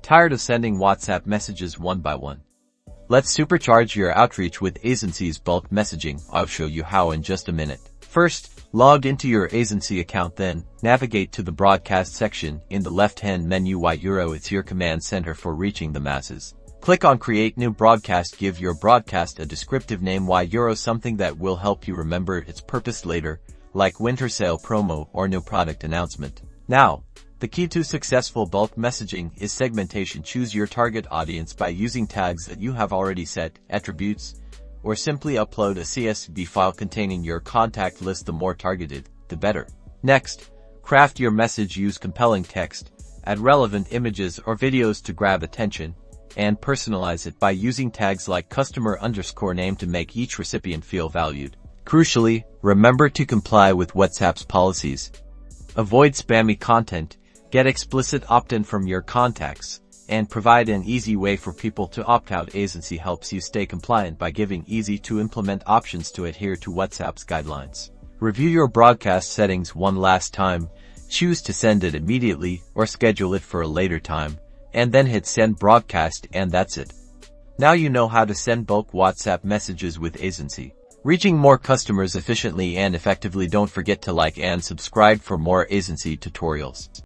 Tired of sending WhatsApp messages one by one? Let's supercharge your outreach with Aisensy's bulk messaging. I'll show you how in just a minute. First, log into your Aisensy account, then navigate to the broadcast section in the left-hand menu. It's your command center for reaching the masses. Click on Create New Broadcast. Give your broadcast a descriptive name, something that will help you remember its purpose later, like winter sale promo or new product announcement. Now, the key to successful bulk messaging is segmentation. Choose your target audience by using tags that you have already set, attributes, or simply upload a CSV file containing your contact list. The more targeted, the better. Next, craft your message. Use compelling text, add relevant images or videos to grab attention, and personalize it by using tags like customer_name to make each recipient feel valued. Crucially, remember to comply with WhatsApp's policies. Avoid spammy content, get explicit opt-in from your contacts, and provide an easy way for people to opt out. Aisensy helps you stay compliant by giving easy-to-implement options to adhere to WhatsApp's guidelines. Review your broadcast settings one last time, choose to send it immediately or schedule it for a later time, and then hit Send Broadcast, and that's it. Now you know how to send bulk WhatsApp messages with Aisensy, reaching more customers efficiently and effectively. Don't forget to like and subscribe for more Aisensy tutorials.